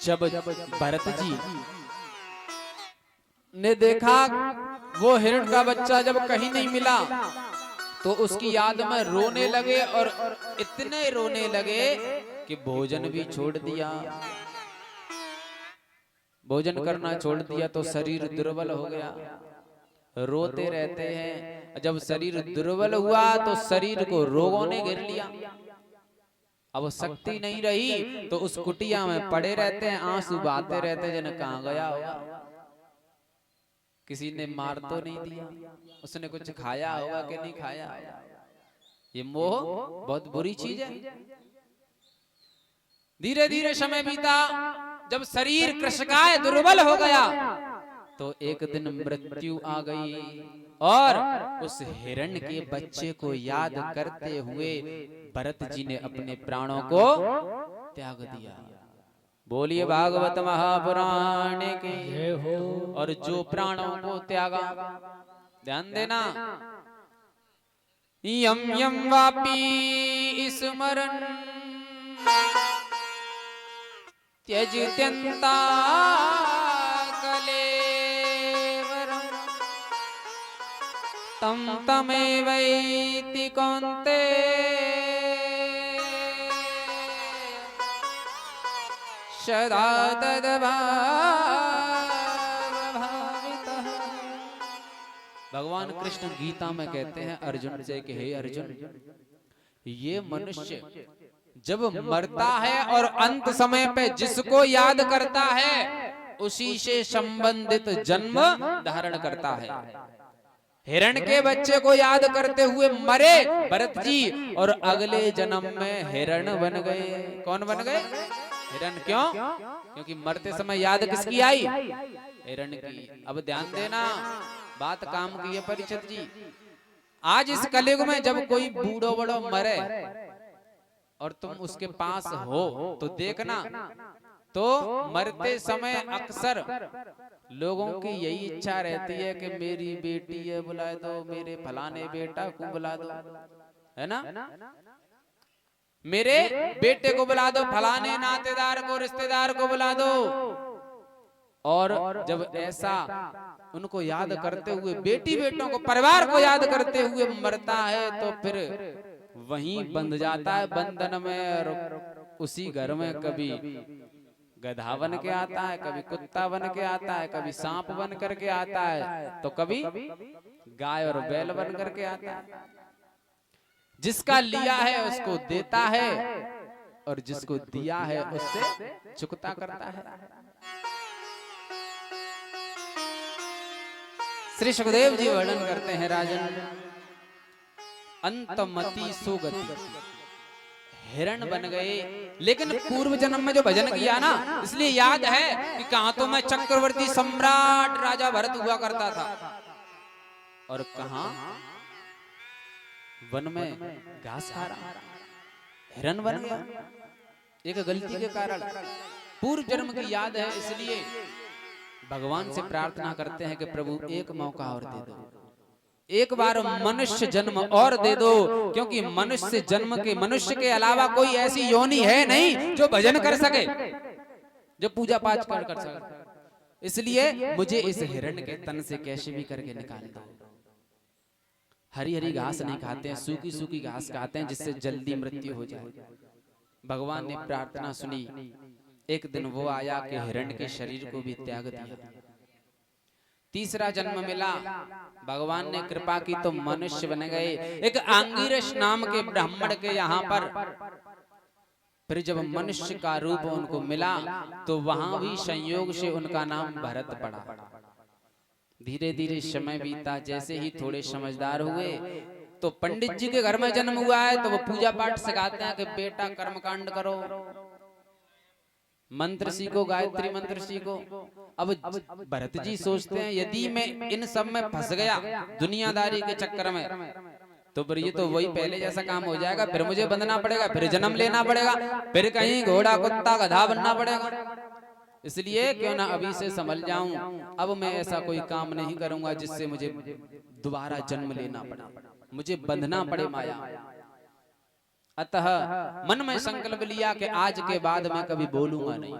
जब भरत जी ने देखा वो हिरण का बच्चा जब कहीं नहीं मिला तो उसकी याद में रोने लगे और इतने रोने लगे कि भोजन भी छोड़ दिया। भोजन करना छोड़ दिया तो शरीर दुर्बल हो गया। रोते रहते हैं, जब शरीर दुर्बल हुआ तो शरीर को रोगों ने घेर लिया। अब शक्ति नहीं रही तो उस कुटिया में पड़े रहते हैं, आंसू बहाते रहते हैं, जन कहां गया होगा। किसी ने मार तो नहीं दिया, उसने कुछ खाया होगा कि नहीं खाया। ये मोह बहुत बुरी चीज है। धीरे धीरे समय बीता, जब शरीर कृशकाय दुर्बल हो गया तो एक दिन मृत्यु आ गई और उस हिरण के बच्चे को याद करते हुए भरत जी ने अपने प्राणों को त्याग दिया। बोलिए भागवत महापुराण के हो। और जो प्राणों को त्यागा, ध्यान देना, यम यम वापी स्मरण त्यज त्यंता कलेवरम तम तमेवैति कौन्ते सदा तद्भावितः। भगवान कृष्ण गीता में कहते हैं अर्जुन से कि हे अर्जुन, ये मनुष्य जब मरता है और अंत समय पे जिसको याद करता है उसी से संबंधित जन्म धारण करता है। हिरण के बच्चे को याद करते हुए मरे भरत जी और अगले जन्म में हिरण बन गए। कौन बन गए? हिरण। क्यों? क्योंकि मरते समय याद किसकी आई? हिरण की। अब ध्यान देना, बात काम की है परीक्षित जी। आज इस कलयुग में जब कोई बूढ़ो बड़ो मरे और तुम उसके पास हो तो देखना, तो मरते समय अक्सर लोगों की यही इच्छा रहती है कि मेरी बेटी है बुला दो, मेरे फलाने बेटा को बुला दो, है ना, मेरे बेटे को बुला दो, फलाने नातेदार को, रिश्तेदार को बुला दो। और जब ऐसा उनको याद करते हुए, बेटी बेटों को, परिवार को याद करते हुए मरता है तो फिर वहीं बंध जाता है बंधन में। और उसी घर में कभी गधा बन के आता है, कभी कुत्ता बन के आता है, कभी सांप बन करके आता है, तो कभी गाय और बैल बन करके आता है। जिसका लिया है उसको देता है और जिसको दिया है उससे चुकता करता है। श्री सुखदेव जी वर्णन करते हैं, राजन, अंतमति सुगति, हिरण बन गए, लेकिन पूर्व जन्म में जो भजन किया ना, इसलिए याद है कि कहां तो मैं चक्रवर्ती सम्राट राजा भरत हुआ करता था और कहां वन में घास खा रहा, हिरण बन गया। एक गलती के कारण पूर्व जन्म की याद है, इसलिए भगवान से प्रार्थना करते हैं कि प्रभु एक मौका और दे दो, एक बार मनुष्य जन्म और दे दो, क्योंकि मनुष्य जन्म के, मनुष्य के अलावा कोई ऐसी योनि है नहीं जो भजन कर सके, जो पूजा पाठ कर सके। इसलिए मुझे इस हिरण के तन से कैसे भी करके निकाल दो। हरी हरी घास नहीं खाते हैं, सूखी सूखी घास खाते हैं जिससे जल्दी मृत्यु हो जाए। भगवान ने प्रार्थना सुनी। एक दिन वो आया कि हिरण के शरीर को भी त्याग दिया। तीसरा जन्म मिला, भगवान ने कृपा की तो मनुष्य बन गए, एक आंगिरस नाम के ब्राह्मण के यहाँ पर। फिर जब मनुष्य का रूप उनको मिला तो वहां भी संयोग से उनका नाम भरत पड़ा। धीरे धीरे समय बीता, जैसे ही थोड़े समझदार हुए तो पंडित जी के घर में जन्म हुआ है तो वो पूजा पाठ सिखाते हैं कि बेटा कर्मकांड करो, मंत्र सीखो, गायत्री मंत्र सीखो। अब भरत जी सोचते हैं यदि मैं इन सब में फंस गया दुनियादारी के चक्कर में तो फिर ये तो वही पहले जैसा काम हो जाएगा, फिर मुझे बंधना पड़ेगा, फिर जन्म लेना पड़ेगा, फिर कहीं घोड़ा कुत्ता गधा बनना पड़ेगा। इसलिए क्यों ना अभी से संभल जाऊं, अब मैं ऐसा कोई काम नहीं करूंगा जिससे मुझे दोबारा जन्म लेना पड़े, मुझे बंधना पड़े माया। अतः मन में संकल्प लिया कि आज के बाद मैं कभी बोलूंगा नहीं,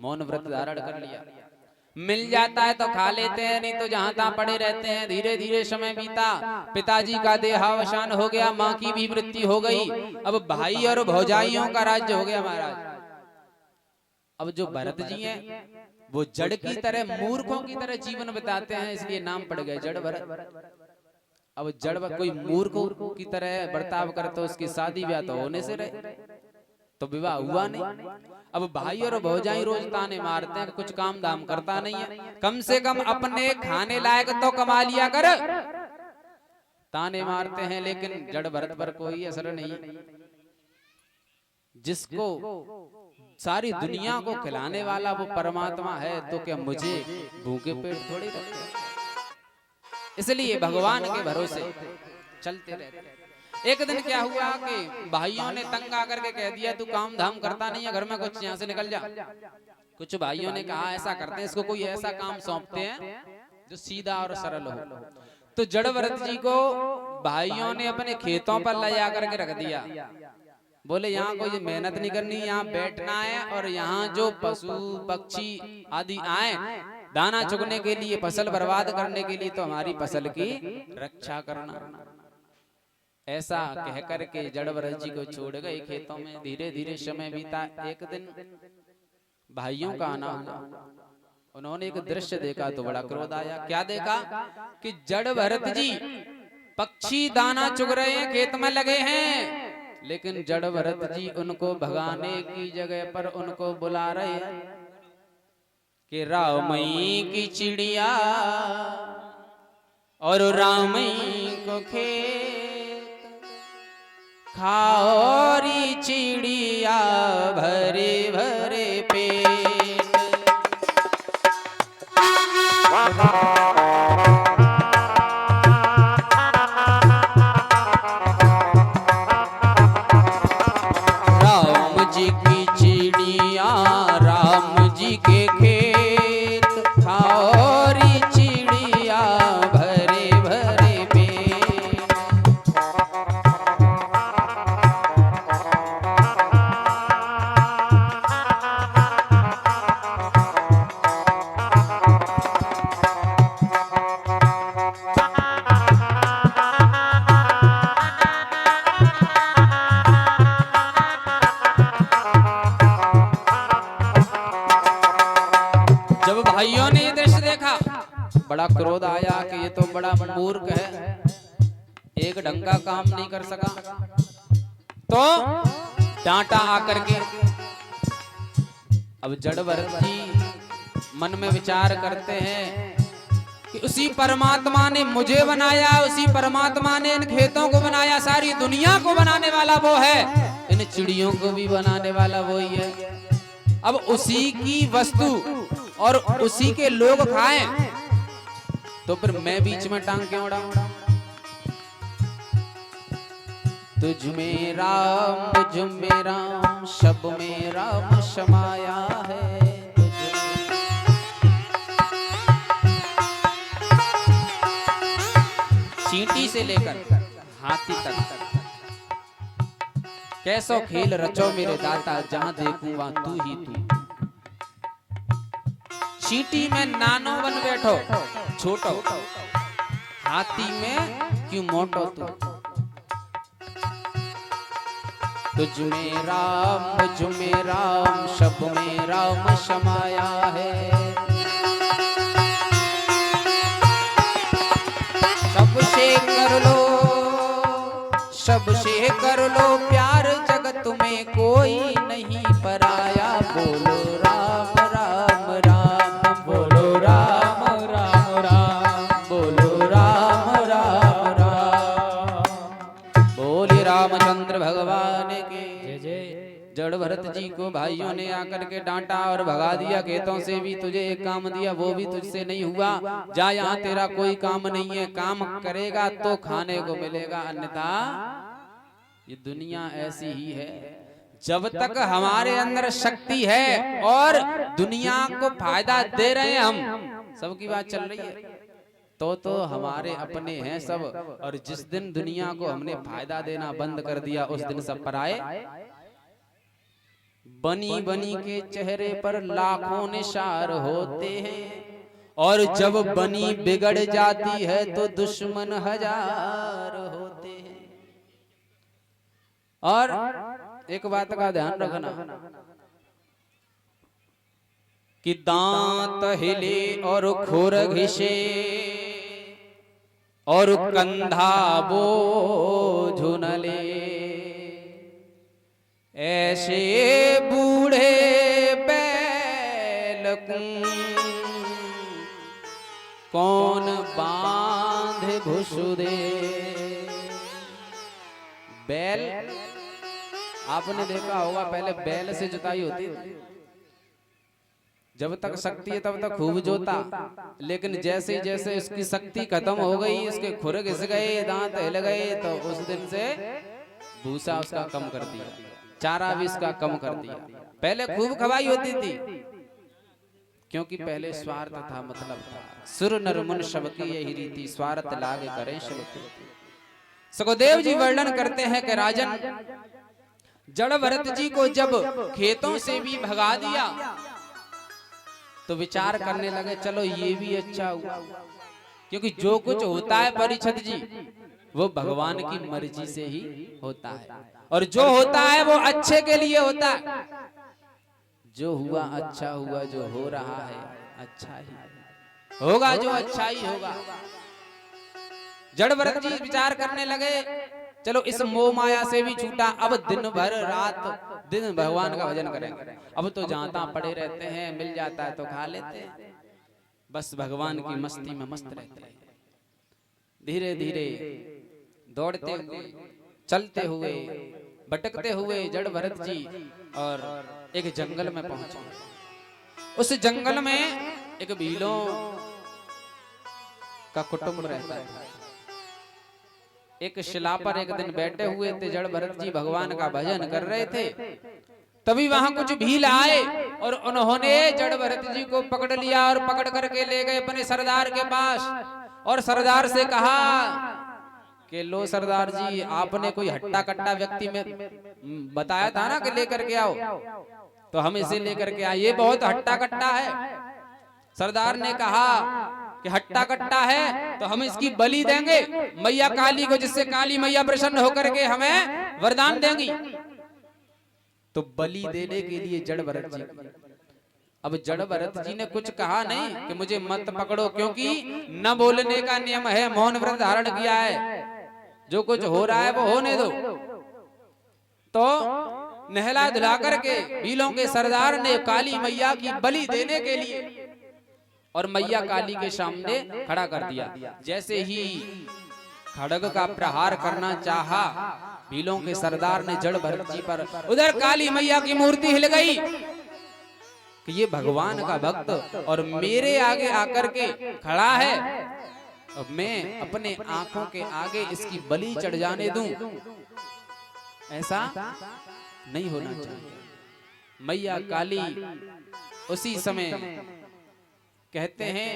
मौन व्रत धारण कर लिया। मिल जाता है तो खा लेते हैं, नहीं तो जहां तहां पड़े रहते हैं। धीरे धीरे समय बीता, पिताजी का देहावसान हो गया, माँ की भी मृत्यु हो गई। अब भाई और भौजाइयों का राज्य हो गया महाराज। अब जो भरत जी हैं वो जड़ की तरह, मूर्खों की तरह जीवन बिताते हैं, इसलिए नाम पड़ गया जड़ भरत। अब जड़ कोई मूर्ख की तरह बर्ताव करे तो उसकी शादी ब्याह तो होने से रहे, तो विवाह हुआ नहीं। अब भाई और भौजाई रोज ताने मारते हैं, कुछ काम धाम करता नहीं है, कम से कम अपने खाने लायक तो कमा लिया कर। ताने मारते हैं लेकिन जड़ भरत पर कोई असर नहीं। जिसको सारी दुनिया को खिलाने वाला वो परमात्मा है, तो क्या मुझे भूखे पेट थोड़ी रखते। इसलिए भगवान के भरोसे चलते रहते। एक दिन क्या हुआ कि भाइयों ने तंग आकर के कह दिया, तू काम धाम करता नहीं है घर में, कुछ यहाँ से निकल जा। कुछ भाइयों ने कहा ऐसा करते हैं, इसको कोई ऐसा काम सौंपते हैं जो सीधा और सरल हो। तो जड़ भरत जी को भाइयों ने अपने खेतों पर ले जाकर के रख दिया। बोले यहाँ कोई मेहनत नहीं करनी, यहाँ बैठना है, और यहाँ जो पशु पक्षी आदि आए दाना चुगने के लिए, फसल बर्बाद करने के लिए, तो हमारी फसल की रक्षा करना। ऐसा कह करके जड़ भरत जी को छोड़ गए खेतों में। धीरे धीरे समय बीता। एक दिन भाइयों का आना हुआ, उन्होंने एक दृश्य देखा तो बड़ा क्रोध आया। क्या देखा कि जड़ भरत जी पक्षी दाना चुग रहे हैं, खेत में लगे हैं, लेकिन जड़ भरत जी उनको भगाने की जगह पर उनको बुला रहे हैं कि रामई की चिड़िया और रामई को खेत, खाओरी चिड़िया भरे भरे पेट। राम जी की चिड़िया राम जी के खेत, खाओरी चिड़िया भरे भरे पेट। जब भाइयों ने ये दृश्य देखा बड़ा क्रोध आया कि ये तो बड़ा मूर्ख है, एक ढंग का काम नहीं कर सका। तो डांटा आकर के। अब जड़ भरत जी मन में विचार करते हैं कि उसी परमात्मा ने मुझे बनाया, उसी परमात्मा ने इन खेतों को बनाया, सारी दुनिया को बनाने वाला वो है, इन चिड़ियों को भी बनाने वाला वो ही है। अब उसी की वस्तु और उसी के लोग खाएं तो फिर मैं बीच में टांग क्यों उड़ाऊं। तुझ में राम शब में राम समाया है। चींटी से लेकर हाथी तक कैसो खेल रचो मेरे दाता, जहां देखूं वहां तू ही तू। चींटी में नानो बन बैठो छोटो, हाथी में क्यों मोटो तू। तुझ में राम शब में राम समाया है। सबसे कर लो प्यार, जगत में कोई नहीं पराया। बोलो राम राम राम, बोलो राम राम राम, बोलो राम राम राम। बोले रामचंद्र भगवान के जय जय। जड़ भरत जी को भाइयों ने आकर के डांटा और भगा दिया खेतों से भी। तुझे एक काम दिया वो भी तुझसे नहीं हुआ, जा यहाँ तेरा कोई काम नहीं है। काम करेगा तो खाने को मिलेगा, अन्यथा ये दुनिया ऐसी ही है। जब तक हमारे अंदर शक्ति है और दुनिया को फायदा दे रहे हैं हम, सबकी बात चल रही है, तो हमारे अपने हैं सब। और जिस दिन दुनिया को हमने फायदा देना बंद कर दिया, उस दिन सब पराए बनी बनी के चेहरे पर लाखों निशार होते हैं, और जब बनी बिगड़ जाती है तो दुश्मन हजार होते हैं। और एक बात का ध्यान रखना कि दांत हिले और खुर घिसे और कंधा बोझ न ले, ऐसे बूढ़े बैल कौन बांध घुस दे। बैल आपने देखा होगा, पहले बैल से जुताई होती थी, जब तक शक्ति है तब तक खूब जोता, लेकिन जैसे जैसे उसकी शक्ति खत्म हो गई, उसके खुर घिस गए, दांत हिल गए, तो उस दिन से भूसा उसका कम कर दिया, चारा भी उसका कम कर दिया। पहले खूब खवाई होती थी, क्योंकि पहले स्वार्थ था, मतलब था। सुर नर मुन सबकी यही रीति, स्वार्थ लागे करें सब। सुखदेव जी वर्णन करते हैं कि राजन जड़ भरत जी को जब खेतों से भी भगा दिया तो विचार करने लगे, चलो ये भी अच्छा हुआ, क्योंकि जो कुछ होता है परीक्षित जी वो भगवान की मर्जी से ही होता है, और जो होता है वो अच्छे के लिए होता है। जो हुआ अच्छा हुआ, जो हो रहा है अच्छा ही होगा, जो अच्छा ही होगा। जड़ भरत जी विचार करने लगे, चलो इस मोह माया से भी छूटा, अब दिन भर रात दिन भगवान का भजन करेंगे। अब तो जहां तहां पड़े रहते हैं, मिल जाता है तो खा लेते हैं, बस भगवान की मस्ती में मस्त रहते हैं। धीरे धीरे दौड़ते हुए, चलते हुए, भटकते हुए जड़ भरत जी और एक जंगल में पहुंचे। उस जंगल में एक भीलों का कुटुंब रहता है। एक शिला पर एक दिन बैठे हुए थे, जड़ भरत जी भगवान का भजन कर रहे थे, तभी वहां कुछ भील आए और उन्होंने जड़ भरत जी को पकड़ लिया और पकड़ करके ले गए अपने सरदार के पास, और सरदार से कहा कि लो सरदार जी, आपने कोई हट्टा कट्टा व्यक्ति में बताया था ना कि लेकर के आओ, तो हम इसे लेकर के आए, ये बहुत हट्टा कट्टा है। सरदार ने कहा कि हट्टा कट्टा है तो हम इसकी बलि देंगे मैया काली को, जिससे काली मैया प्रसन्न होकर के हमें वरदान देंगी। तो बलि देने के लिए जड़ भरत जी, अब जड़ भरत जी ने कुछ कहा नहीं कि मुझे मत पकड़ो, क्योंकि न बोलने का नियम है, मौन व्रत धारण किया है, जो कुछ हो रहा है वो होने दो। तो नहला धुला करके भीलों के सरदार ने काली मैया की बलि देने के लिए और मैया काली के सामने खड़ा कर दिया। जैसे ही खड़ग का प्रहार करना चाहा भीलों के सरदार ने जड़ भरत जी पर, उधर काली मैया की मूर्ति हिल गई कि ये भगवान का भक्त और मेरे आगे आकर के खड़ा है, अब मैं अपने आंखों के आगे इसकी बलि चढ़ जाने दूं, ऐसा नहीं होना चाहिए। मैया काली उसी समय कहते हैं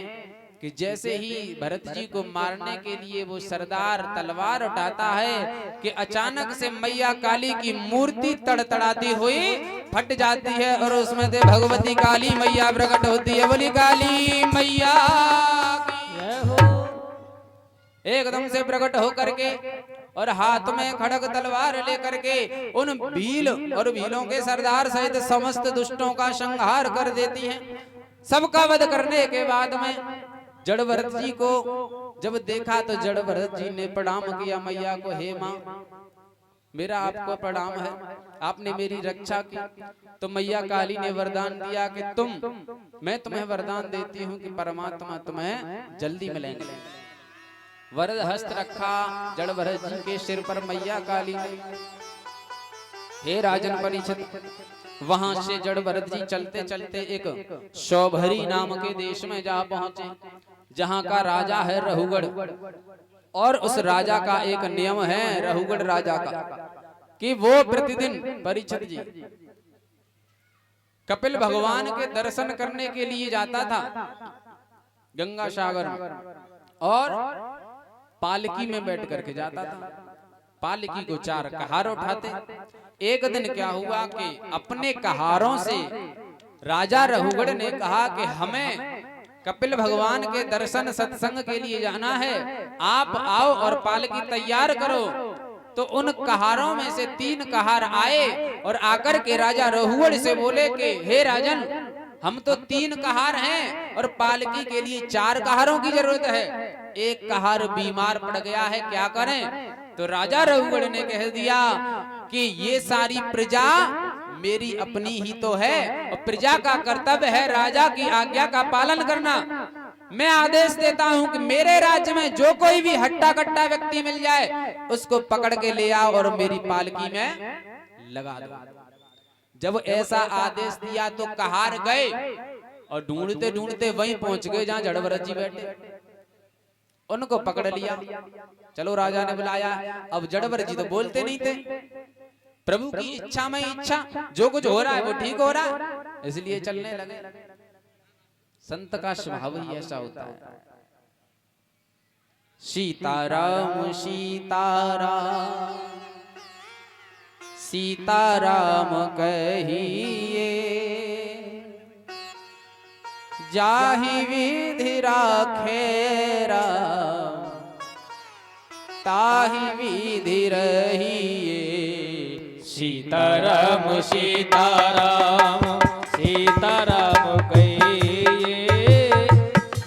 कि जैसे ही भरत जी को मारने के लिए वो सरदार तलवार उठाता है कि अचानक से मैया काली की मूर्ति तड़तड़ाती हुई फट जाती है और उसमें से भगवती काली मैया प्रकट होती है। बोली काली मैया एकदम से प्रकट होकर के और हाथ में खड़ग तलवार लेकर के उन भील और भीलों के सरदार सहित समस्त दुष्टों का संहार कर देती हैं। सबका वध करने के बाद में जड़ भरत जी को जब देखा तो जड़ भरत जी ने प्रणाम किया मैया को, हे माँ मेरा आपको प्रणाम है, आपने मेरी रक्षा की। तो मैया काली ने वरदान दिया कि मैं तुम्हें वरदान देती हूँ कि परमात्मा तुम्हें जल्दी मिलेंगे। वरद हस्त रखा जड़ भरत जी के सिर पर मैया काली ने। हे राजन परीक्षित, वहां से जड़ भरत जी चलते चलते एक शौभरी नाम के देश में जा पहुंचे, जहां का राजा है रहुगढ़। और उस राजा का एक नियम है रहुगढ़ राजा का कि वो प्रतिदिन परीक्षित जी कपिल भगवान के दर्शन करने के लिए जाता था गंगा सागर, और पालकी में बैठ करके जाता था। पालकी को 4 कहार उठाते। एक दिन क्या हुआ कि अपने कहारों से राजा रहुगढ़ ने कहा कि हमें कपिल भगवान के दर्शन सत्संग के लिए जाना है, आप आओ और पालकी तैयार करो। तो उन कहारों में से 3 कहार आए और आकर के राजा रहुगढ़ से बोले कि हे राजन, हम तो 3 कहार हैं और पालकी के लिए 4 कहारों की जरूरत है। एक कहार बीमार पड़ गया है, क्या करें? तो राजा रहुगढ़ ने कह दिया कि ये सारी प्रजा मेरी अपनी ही तो है और प्रजा का कर्तव्य है राजा की आज्ञा का पालन करना। मैं आदेश देता हूं कि मेरे राज्य में जो कोई भी हट्टा कट्टा व्यक्ति मिल जाए उसको पकड़ के ले आओ और मेरी पालकी में लगा दो। जब ऐसा आदेश दिया तो कहार गए और ढूंढते ढूंढते वहीं पहुंच गए जहां जड़भरत जी बैठे। उनको पकड़ लिया। चलो राजा ने बुलाया। अब जड़भरत जी तो बोलते नहीं थे। प्रभु की इच्छा में इच्छा, जो कुछ हो रहा है वो ठीक हो रहा है, इसलिए चलने लगे। संत का स्वभाव ही ऐसा होता है। सीताराम सीताराम सीताराम कहिए, जाहि विधि राखेरा ताहि विधि रहिए। सीताराम सीताराम सीताराम कहिए,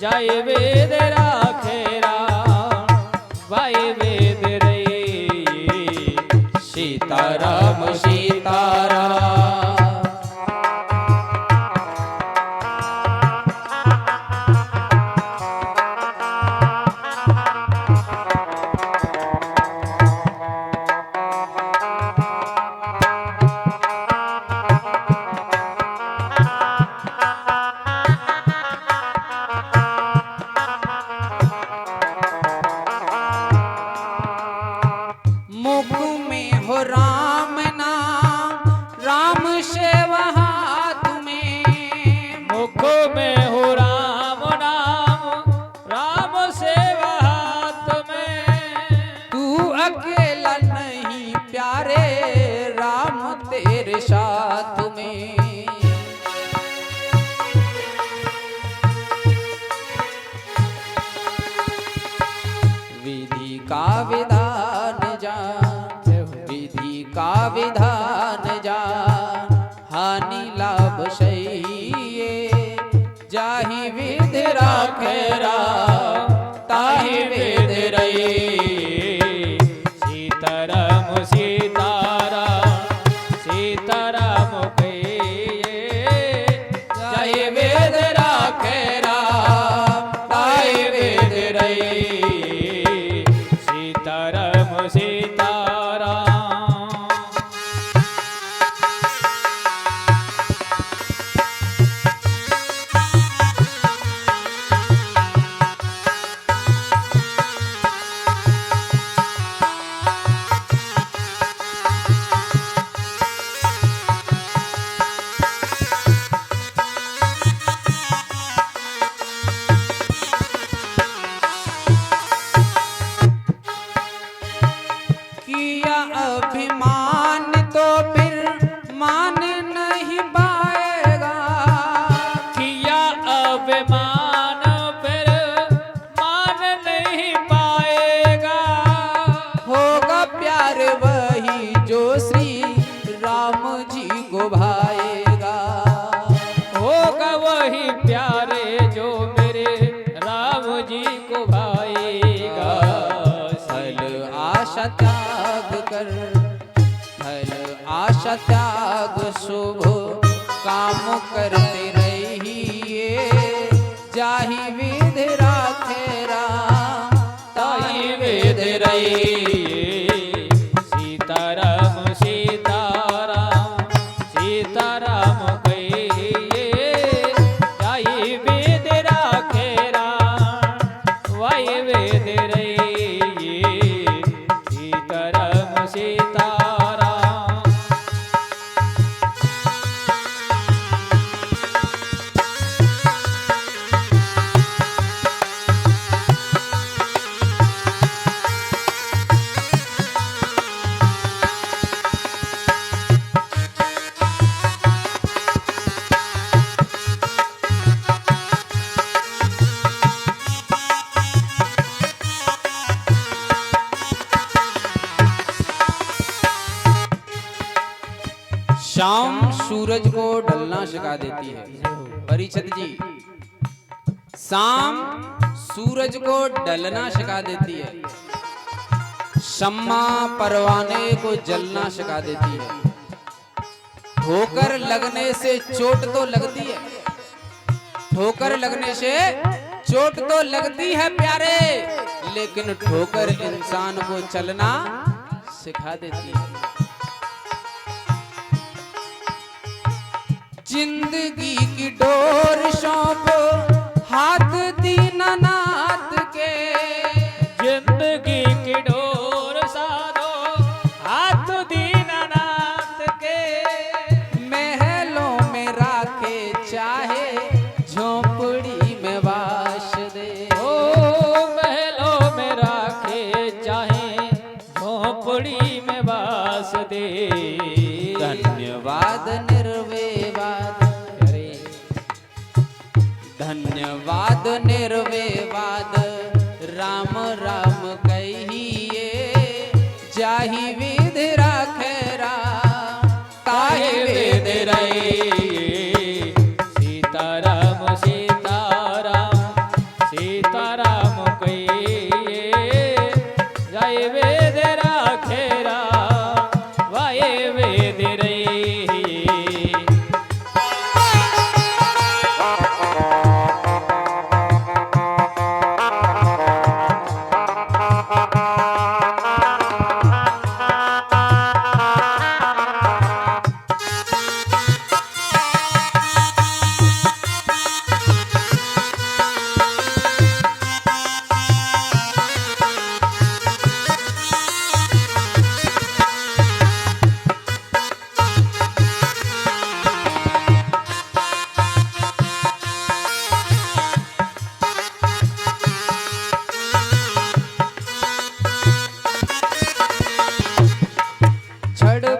जाय वेद राखेरा वाय वेद रहिए। सीताराम सीताराम विधान जान, हानि लाभ सहिए। जाहि विधि राखेरा ताहि विधि रहिए। सीताराम सीताराम सीताराम कहिए, जाहि विधि राखेरा ताहि विधि रहिए। सीताराम सीताराम। अभिमान तो फिर मान नहीं पाएगा। किया अभिमान फिर मान नहीं पाएगा। होगा प्यार वही जो श्री राम जी को भाएगा। होगा वही प्यारे जो मेरे राम जी को भाएगा। फल आशा त्याग कर, फल आशा त्याग शुभ काम करते रहिए। जाहि विधि राखेरा ताहि विधि रहिए। सीताराम सीताराम सीताराम कहिए, जाहि विधि राखेरा वाय वेद रहिए। सीताराम सीताराम। सूरज को ढलना सिखा देती है। परीक्षित जी, शाम सूरज को ढलना सिखा देती है, शम्मा परवाने को जलना सिखा देती है। ठोकर लगने से चोट तो लगती है, ठोकर लगने से चोट तो लगती है प्यारे, लेकिन ठोकर इंसान को चलना सिखा देती है। जिंदगी की डोर सौंप हाथ दीनानाथ के, जिंदगी की डोर साधो हाथ दीनानाथ के, महलों में राखे चाहे झोपड़ी में वास दे। ओ महलों में राखे चाहे झोपड़ी में वास दे। धन्यवाद निर्विवाद, धन्यवाद निर्विवाद, राम राम कहिए जाहि विधि राखेरा, ताहि विधि रही। सीताराम सीताराम सीताराम कहिए जय वेद राखेरा वाये वेद रही।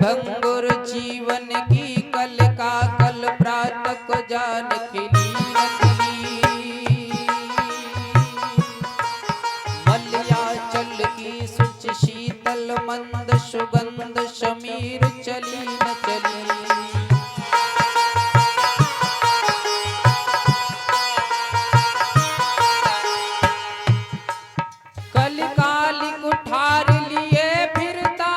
भंगुर जीवन की कल का कल प्रात को जान खिली नकली, मलयाचल की सुच शीतल मंद सुगंध शमीर चली न चली। कल काली कुठार लिए फिरता,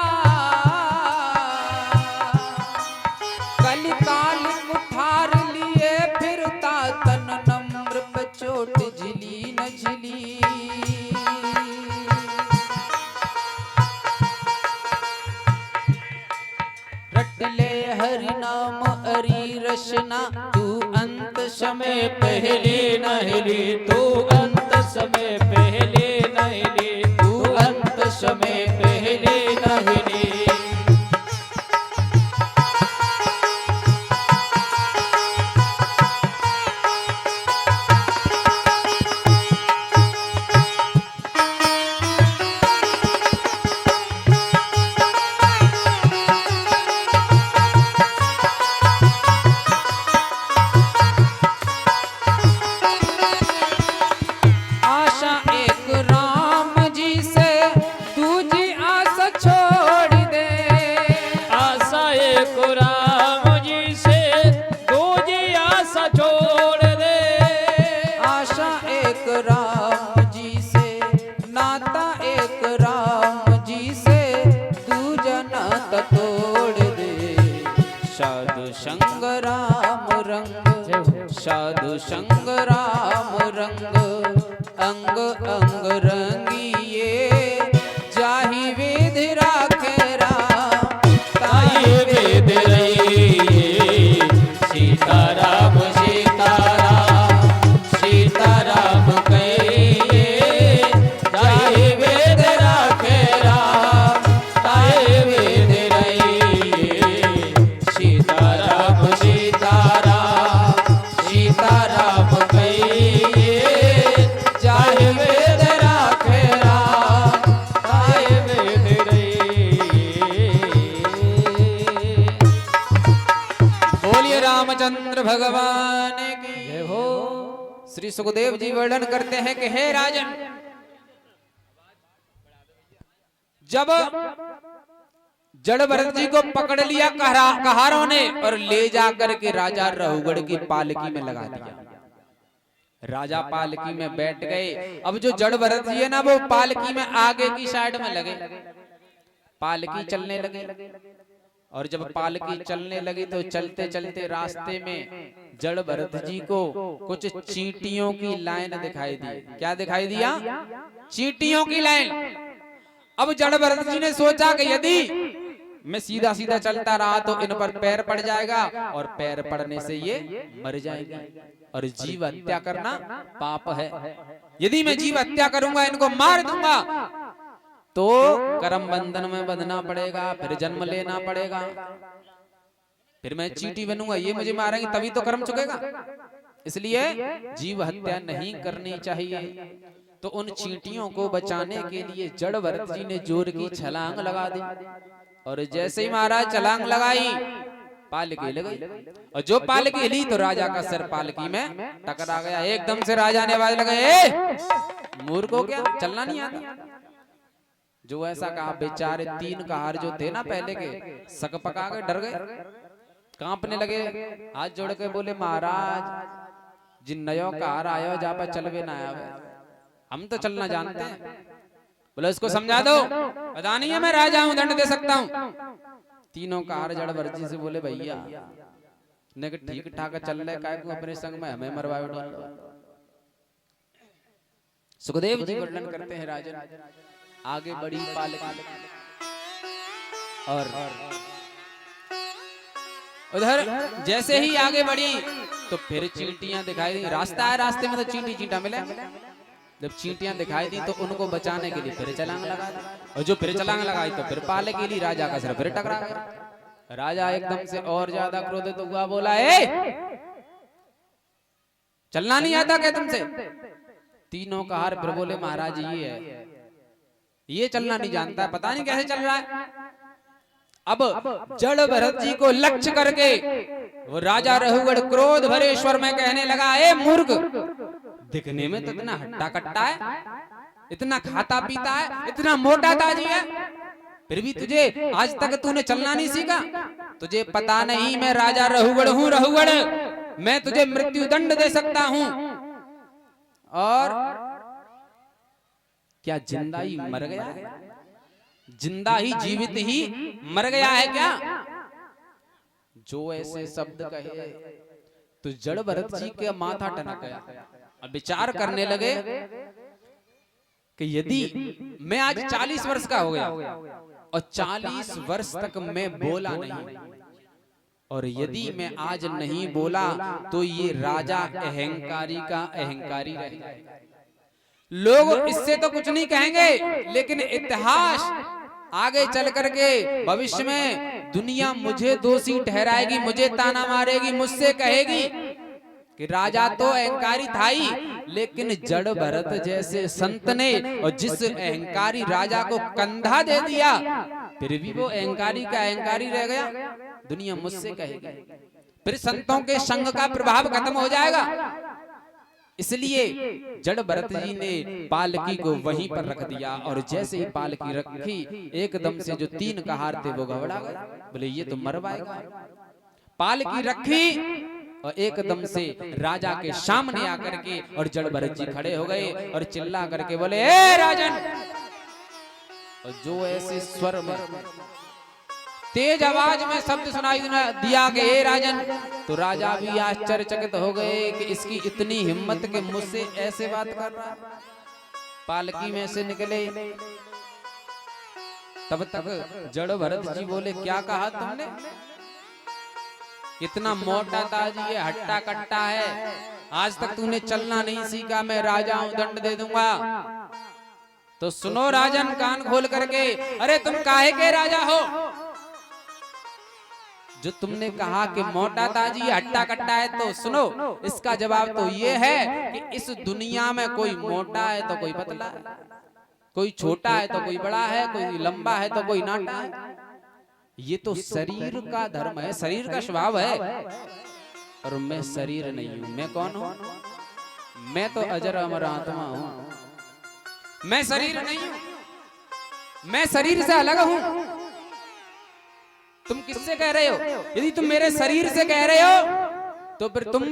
कल काली कुठार लिए फिरता, तन नम्र पे चोट झिली न झिली। रट ले हरि नाम अरी रसना, तू अंत समय पहले नहली तू अंत समय पहले नहली तू अंत समय पहले नहली। आशा एक राम जी से दूजी आशा छोड़ दे, आशा एक राम जी से दूजी आशा छोड़ दे। आशा एक राम जी से नाता एक राम जी से दूजा नाता तोड़ दे। साधु संग राम रंग, साधु संग राम रंग, अंग अंग रंगिए जाहि विधि राखेरा, ताहि विधि रही। सीताराम सीताराम सीताराम कहिए जाहि विधि राखेरा, ताहि विधि रही। सीताराम सीताराम सीताराम कहिए जाहि विधि राखेरा, ताहि विधि रही। बोलिए रामचंद्र भगवान की जय हो। श्री सुखदेव जी वर्णन करते हैं कि हे राजन, जब जड़ भरत जी को पकड़ लिया कहारों ने और ले जाकर के राजा रहुगढ़ की पालकी में लगा दिया। राजा पालकी में बैठ गए। अब जो जड़ भरत जी है ना, वो पालकी में आगे की साइड में लगे, पालकी चलने लगे। और जब पालकी चलने लगी तो चलते चलते रास्ते में जड़ भरत जी को कुछ चींटियों की लाइन दिखाई दी। क्या दिखाई दिया? चींटियों की लाइन। अब जड़ भरत जी ने सोचा कि यदि मैं सीधा सीधा चलता रहा तो इन पर पैर पड़ जाएगा और पैर पड़ने से ये मर जाएंगे और जीव हत्या करना पाप है। यदि मैं जीव हत्या करूंगा, इनको मार दूंगा, तो कर्म बंधन में बंधना पड़ेगा, फिर जन्म लेना पड़ेगा, फिर मैं चींटी बनूंगा, ये मुझे मारेंगे, तभी तो कर्म चुकेगा। इसलिए जीव हत्या नहीं करनी चाहिए। तो उन चींटियों को बचाने के लिए जड़ भरत जी ने जोर की छलांग लगा दी। और जैसे ही महाराज छलांग लगाई, पालकी लगी। और जो पालकी हिली तो राजा का सिर पालकी में टकरा गया। एकदम से राजा ने आवाज लगाई, मूर्ख हो क्या, चलना नहीं आता? जो ऐसा कहा, बेचारे 3 कहार जो थे ना पहले के, सक पका के डर गए, कांपने लगे। हाथ जोड़ के बोले, महाराज जिन नयो कहार आयो जा पर चलवे ना आवे, हम तो चलना जानते हैं। बोले इसको समझा दो, पता नहीं है मैं राजा हूं, दंड दे सकता हूं। तीनों कहार जड़ भरत जी से बोले, भैया ने ठीक ठाक चल रहे, काय को अपने संग में हमें मरवाए डाल। सुखदेव जी वर्णन करते हैं, राजन आगे बढ़ी पालकी और उधर जैसे ही आगे बढ़ी तो फिर चींटियां दिखाई दी। रास्ता है, रास्ते में तो चींटी चींटा मिले। जब चींटियां दिखाई दी तो उनको बचाने के लिए फिर छलांग लगा दी। और जो फिर छलांग लगाई तो फिर पालकी ली, राजा का सिर फिर टकरा गया। राजा एकदम से और ज्यादा क्रोधित हुआ, बोला, चलना नहीं आता क्या तुमसे? तीनों कहार फिर बोले, महाराज ये चलना नहीं जानता, पता नहीं कैसे चल रहा है। अब जड़ भरत जी को लक्ष्य करके वो राजा रहुगढ़ क्रोध भरे स्वर में कहने लगा, ए मूर्ख, दिखने में तो इतना हट्टा कट्टा है, इतना खाता पीता है, इतना मोटा ताजी है, फिर भी तुझे आज तक तूने चलना नहीं सीखा? तुझे पता नहीं मैं राजा रहुगढ़ हूँ, रहुगढ़, मैं तुझे मृत्यु दंड दे सकता हूँ। और क्या जिंदा ही मर गया है? जिंदा ही जीवित ही मर गया है क्या? जो ऐसे शब्द कहे तो जड़ भरत जी का माथा टनक गया। अब विचार करने लगे कि यदि मैं आज 40 वर्ष का हो गया और 40 वर्ष तक मैं बोला नहीं, और यदि मैं आज नहीं बोला तो ये राजा अहंकारी का अहंकारी रहेगा। लोग इससे तो कुछ नहीं कहेंगे, लेकिन इतिहास आगे चल करके भविष्य में दुनिया मुझे दोषी ठहराएगी, मुझे ताना मारेगी, मुझसे कहेगी कि राजा तो अहंकारी था ही, लेकिन जड़ भरत जैसे संत ने और जिस अहंकारी राजा को कंधा दे दिया, फिर भी वो अहंकारी का अहंकारी रह गया, दुनिया मुझसे कहेगी। फिर संतों के संग का प्रभाव खत्म हो जाएगा। इसलिए जड़ भरत जी ने पालकी को वहीं पर रख दिया। और जैसे ही पालकी रखी, एकदम से जो 3 कहार थे वो घबरा गए, बोले ये तो मरवाएगा। पालकी रखी और एकदम से राजा के सामने आकर के और जड़ भरत जी खड़े हो गए और चिल्ला करके बोले, ए राजन। और जो ऐसे स्वर में तेज आवाज में शब्द सुनाई दिया कि ए राजन, तो राजा भी आश्चर्यचकित हो गए कि इसकी इतनी हिम्मत के मुझसे ऐसे बात कर रहा। पालकी में से निकले, तब तक जड़ भरत जी बोले, क्या कहा तुमने? इतना मोटा ताजी है, हट्टा कट्टा है, आज तक तूने चलना नहीं सीखा, मैं राजा हूं, दंड दे दूंगा। तो सुनो राजन, कान खोल करके, अरे तुम काहे के राजा हो? जो तुमने कहा कि मोटा ताजी हट्टा कट्टा है, तो सुनो, इसका जवाब तो ये है कि इस दुनिया में कोई मोटा है तो कोई पतला है, कोई छोटा है तो कोई बड़ा है, कोई लंबा है तो कोई नाटा है। ये तो शरीर का धर्म है, शरीर का स्वभाव है। और मैं शरीर नहीं हूं। मैं कौन हूं? मैं तो अजर अमर आत्मा हूं। मैं शरीर नहीं हूं, मैं शरीर से अलग हूं। तुम किससे कह रहे हो? यदि तुम मेरे शरीर से कह रहे हो तो फिर तुम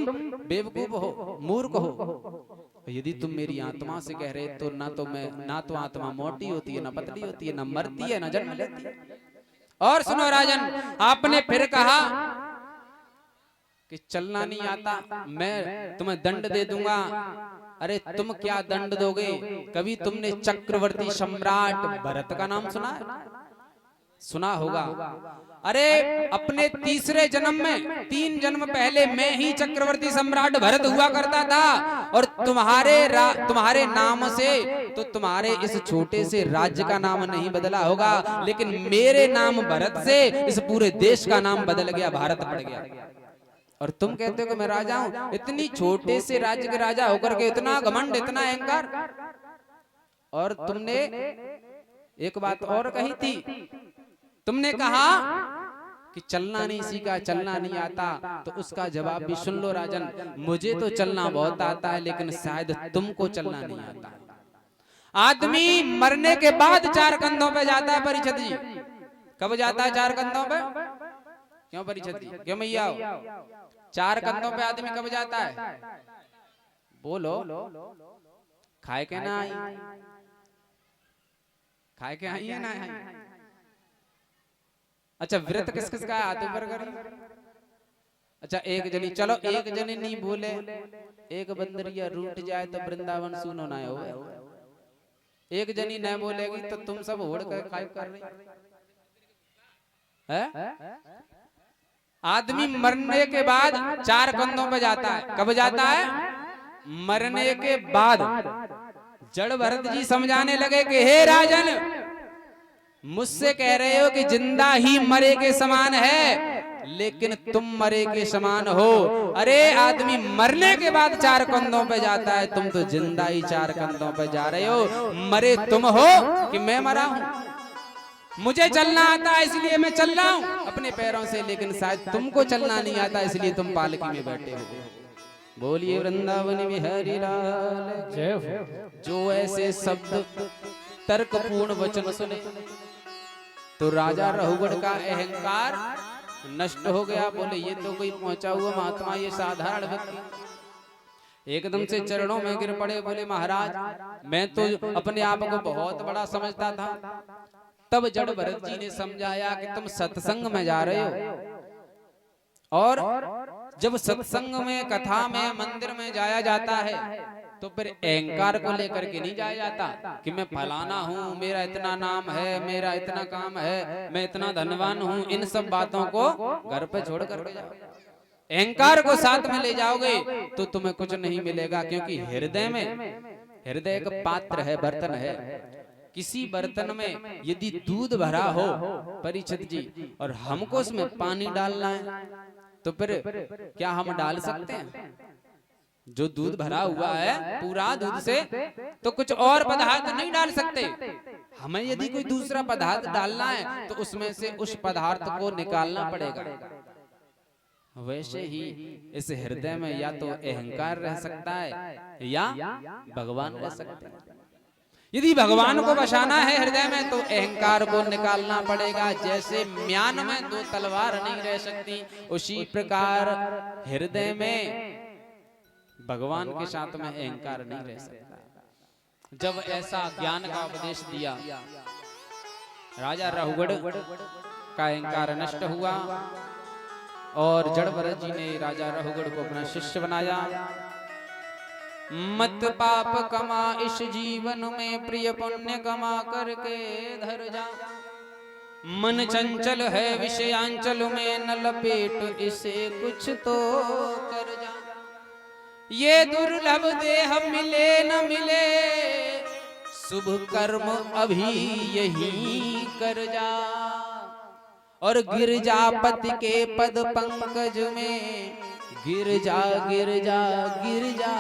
बेवकूफ हो, मूर्ख हो। यदि तुम मेरी आत्मा से कह रहे तो ना तो आत्मा मोटी होती है, ना पतली होती है, ना मरती है, ना जन्म लेती है। और सुनो राजन, आपने फिर कहा कि चलना नहीं आता, मैं तुम्हें दंड दे दूंगा। अरे तुम क्या दंड दोगे? कभी तुमने चक्रवर्ती सम्राट भरत का नाम सुना है? सुना होगा। अरे अपने तीसरे जन्म में 3 जन्म पहले मैं ही चक्रवर्ती सम्राट भरत हुआ करता था, और तुम्हारे नाम से तो तुम्हारे इस छोटे से राज्य का नाम नहीं बदला होगा, लेकिन मेरे नाम भरत से इस पूरे देश का नाम बदल गया, भारत पड़ गया। और तुम कहते हो कि मैं राजा हूं। इतनी छोटे से राज्य के राजा होकर के इतना घमंड, इतना अहंकार। और तुमने एक बात और कही थी, तुमने कहा कि चलना नहीं सीखा, चलना नहीं आता। तो उसका जवाब भी सुन लो राजन, मुझे तो चलना बहुत आता है, लेकिन शायद तुमको चलना नहीं आता। आदमी मरने के बाद 4 कंधों पे जाता है परीक्षित जी। कब जाता है 4 कंधों पे? क्यों परीक्षित जी, क्यों मैया? 4 कंधों पे आदमी कब जाता है? बोलो। खाए के ना आई, खाए के आई है ना आई? अच्छा, व्रत किस किस का है? हाथ ऊपर करिए। अच्छा, एक जनी, चलो एक जनी नहीं बोले, एक बंदरिया रूठ जाए तो वृंदावन सुनो ना हो। एक जनी न बोलेगी तो तुम सब होड़ कर खाए कर रही है। आदमी मरने के बाद 4 कंधों पे जाता है। कब जाता है? मरने के बाद। जड़ भरत जी समझाने लगे कि हे राजन, मुझसे कह रहे हो कि जिंदा ही मरे के समान है, लेकिन तुम मरे के समान हो। अरे आदमी मरने के बाद 4 कंधों पे जाता है, तुम तो जिंदा ही 4 कंधों पे जा रहे हो। मरे तुम हो कि मैं मरा हूं? मुझे चलना आता है इसलिए मैं चल रहा हूं अपने पैरों से, लेकिन शायद तुमको चलना नहीं आता इसलिए तुम पालकी में बैठे हो। बोलिए वृंदावन बिहारी लाल जय हो। जो ऐसे शब्द तर्कपूर्ण वचन सुने तो राजा रहुगढ़ का अहंकार नष्ट हो गया। बोले ये तो कोई पहुंचा हुआ महात्मा, ये साधारण व्यक्ति। एकदम से चरणों में गिर पड़े। बोले महाराज, मैं तो अपने आप को बहुत बड़ा समझता था। तब जड़ भरत जी ने समझाया कि तुम सत्संग में जा रहे हो, और जब सत्संग में, कथा में, मंदिर में जाया जाता है तो फिर अहंकार को लेकर के नहीं जाया जाता कि मैं फलाना हूँ, मेरा इतना नाम है, मेरा इतना काम है, मैं इतना धनवान हूँ। इन सब बातों को घर पे छोड़ करके जाओ। अहंकार को साथ में ले जाओगे तो तुम्हें कुछ नहीं मिलेगा, क्योंकि हृदय एक पात्र है, बर्तन है। किसी बर्तन में यदि दूध भरा हो परीक्षित जी, और हमको उसमें पानी डालना है, तो फिर क्या हम डाल सकते हैं? जो दूध भरा हुआ है पूरा दूध से, तो कुछ और पदार्थ नहीं डाल सकते। हमें यदि कोई दूसरा पदार्थ डालना है तो उसमें से उस पदार्थ को निकालना पड़ेगा। वैसे ही इस हृदय में या तो अहंकार रह सकता है या भगवान रह सकते हैं। यदि भगवान को बसाना है हृदय में तो अहंकार को निकालना पड़ेगा। जैसे म्यान में 2 तलवार नहीं रह सकती, उसी प्रकार हृदय में भगवान के साथ में अहंकार नहीं रह सकता। जब ऐसा ज्ञान का उपदेश दिया, राजा रहुगढ़ का अहंकार नष्ट हुआ और जड़ भरत जी ने राजा रहुगढ़ को अपना शिष्य बनाया। मत पाप कमा इस जीवन में, प्रिय पुण्य कमा करके धर जा। मन चंचल है विषयांचल में, न लपेट इसे कुछ तो कर जा। ये दुर्लभ देह मिले न मिले, शुभ कर्म अभी यही कर जा। और गिरजापति के पद पंकज में गिर जा गिर जा गिर जा